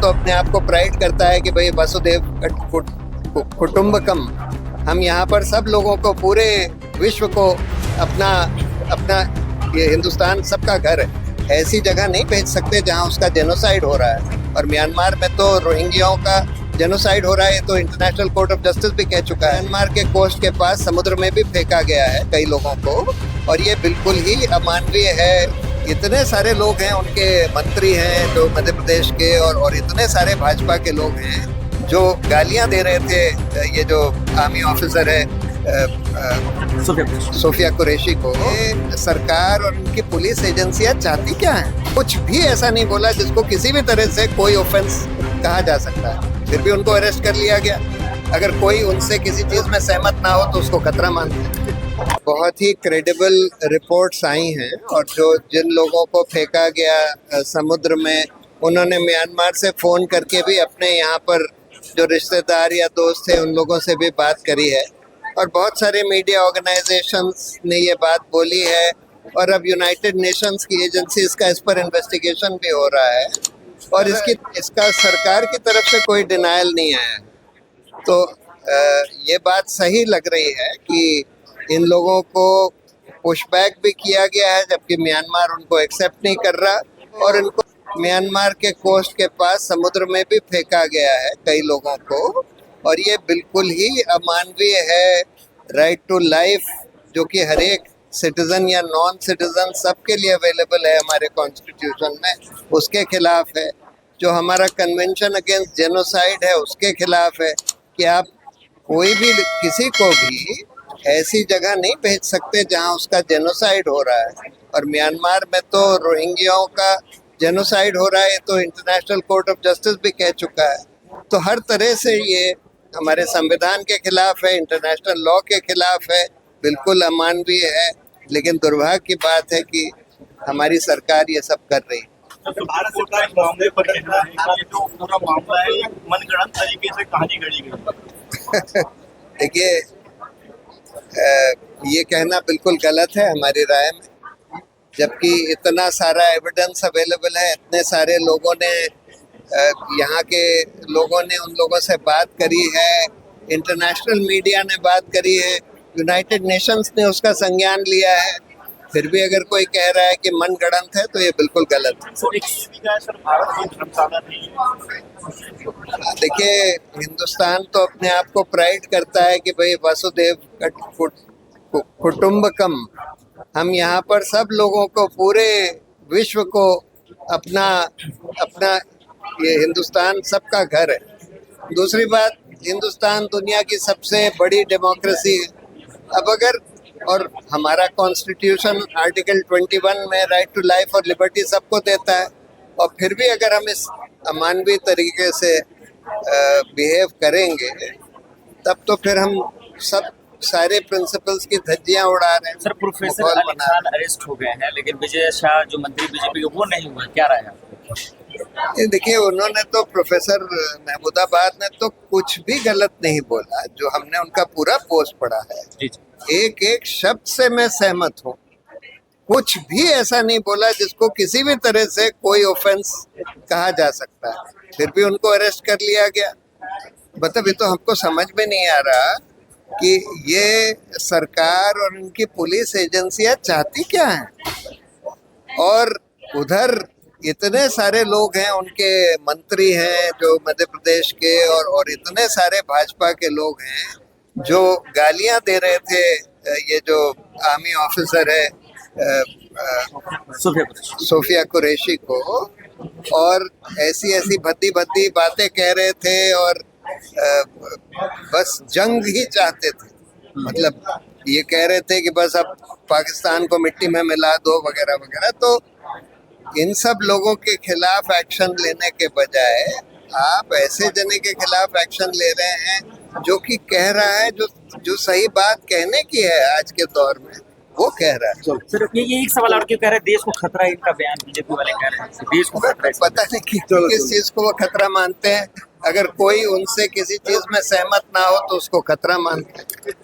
तो अपने आप को प्राइड करता है कि भाई वसुदेव कुटुंबकम, हम यहाँ पर सब लोगों को, पूरे विश्व को अपना अपना ये हिंदुस्तान सबका घर है। ऐसी जगह नहीं भेज सकते जहाँ उसका जेनोसाइड हो रहा है। और म्यांमार में तो रोहिंग्याओं का जेनोसाइड हो रहा है, तो इंटरनेशनल कोर्ट ऑफ जस्टिस भी कह चुका है। म्यांमार के कोस्ट के पास समुद्र में भी फेंका गया है कई लोगों को, और ये बिल्कुल ही अमानवीय है। इतने सारे लोग हैं, उनके मंत्री हैं जो मध्य प्रदेश के, और इतने सारे भाजपा के लोग हैं जो गालियां दे रहे थे ये जो आर्मी ऑफिसर है सोफिया कुरैशी को। सरकार और उनकी पुलिस एजेंसियां चाहती क्या है? कुछ भी ऐसा नहीं बोला जिसको किसी भी तरह से कोई ऑफेंस कहा जा सकता है, फिर भी उनको अरेस्ट कर लिया गया। अगर कोई उनसे किसी चीज में सहमत ना हो तो उसको खतरा मानते हैं। बहुत ही क्रेडिबल रिपोर्ट्स आई हैं, और जो जिन लोगों को फेंका गया समुद्र में, उन्होंने म्यांमार से फ़ोन करके भी अपने यहाँ पर जो रिश्तेदार या दोस्त थे उन लोगों से भी बात करी है। और बहुत सारे मीडिया ऑर्गेनाइजेशंस ने ये बात बोली है, और अब यूनाइटेड नेशंस की एजेंसीज का इस पर इन्वेस्टिगेशन भी हो रहा है, और इसका सरकार की तरफ से कोई डिनायल नहीं आया। तो ये बात सही लग रही है कि इन लोगों को पुशबैक भी किया गया है, जबकि म्यांमार उनको एक्सेप्ट नहीं कर रहा, और इनको म्यांमार के कोस्ट के पास समुद्र में भी फेंका गया है कई लोगों को, और ये बिल्कुल ही अमानवीय है। राइट टू लाइफ जो कि हर एक सिटीजन या नॉन सिटीजन सबके लिए अवेलेबल है हमारे कॉन्स्टिट्यूशन में, उसके खिलाफ है। जो हमारा कन्वेंशन अगेंस्ट जेनोसाइड है उसके खिलाफ है कि आप कोई भी किसी को भी ऐसी जगह नहीं भेज सकते जहां उसका जेनोसाइड हो रहा है। और म्यांमार में तो रोहिंग्याओं का जेनोसाइड हो रहा है, तो इंटरनेशनल कोर्ट ऑफ जस्टिस भी कह चुका है। तो हर तरह से ये हमारे संविधान के खिलाफ है, इंटरनेशनल लॉ के खिलाफ है, बिल्कुल अमानवीय है। लेकिन दुर्भाग्य की बात है कि हमारी सरकार ये सब कर रही है। तो भारत सरकार इस मामले पर कह रहा है कि जो पूरा मामला है ये मनगढ़ंत तरीके से कहानी गढ़ी गई। देखिए, ये कहना बिल्कुल गलत है हमारी राय में, जबकि इतना सारा एविडेंस अवेलेबल है। इतने सारे लोगों ने, यहाँ के लोगों ने उन लोगों से बात करी है, इंटरनेशनल मीडिया ने बात करी है, यूनाइटेड नेशंस ने उसका संज्ञान लिया है। फिर भी अगर कोई कह रहा है कि मनगढ़ंत है तो ये बिल्कुल गलत है। देखिए, हिंदुस्तान तो अपने आप को प्राइड करता है कि भाई वसुदेव कुटुंबकम, हम यहाँ पर सब लोगों को, पूरे विश्व को अपना अपना ये हिंदुस्तान सबका घर है। दूसरी बात, हिंदुस्तान दुनिया की सबसे बड़ी डेमोक्रेसी है। अब अगर, और हमारा कॉन्स्टिट्यूशन आर्टिकल 21 में राइट टू लाइफ और लिबर्टी सबको देता है, और फिर भी अगर हम इस अमानवीय तरीके से बिहेव करेंगे तब तो फिर हम सब सारे प्रिंसिपल्स की धज्जियां उड़ा रहे हैं। Sir, professor Ali Khan arrest हो गए हैं, लेकिन विजय शाह जो मंत्री बीजेपी के, वो नहीं हुए, क्या राय है? देखिए, उन्होंने तो, प्रोफेसर महमूदाबाद ने तो कुछ भी गलत नहीं बोला। जो हमने उनका पूरा पोस्ट पढ़ा है, एक एक शब्द से मैं सहमत हूँ। कुछ भी ऐसा नहीं बोला जिसको किसी भी तरह से कोई ऑफेंस कहा जा सकता है, फिर भी उनको अरेस्ट कर लिया गया। मतलब ये तो हमको समझ में नहीं आ रहा कि ये सरकार और इनकी पुलिस एजेंसियां चाहती क्या हैं। और उधर इतने सारे लोग हैं, उनके मंत्री हैं जो मध्य प्रदेश के, और इतने सारे भाजपा के लोग हैं जो गालियां दे रहे थे ये जो आर्मी ऑफिसर है सोफिया कुरैशी को, और ऐसी भद्दी भद्दी बातें कह रहे थे, और बस जंग ही चाहते थे। मतलब ये कह रहे थे कि बस अब पाकिस्तान को मिट्टी में मिला दो वगैरह वगैरह। तो इन सब लोगों के खिलाफ एक्शन लेने के बजाय आप ऐसे जने के खिलाफ एक्शन ले रहे हैं जो कि कह रहा है, जो सही बात कहने की है आज के दौर में, वो कह रहा है। सर, ये एक सवाल और क्यों कह रहे हैं देश को खतरा है, इनका बयान बीजेपी वाले कह रहे हैं देश को खतरा है। पता नहीं किस चीज को वो खतरा मानते हैं। अगर कोई उनसे किसी चीज में सहमत ना हो तो उसको खतरा मानते हैं।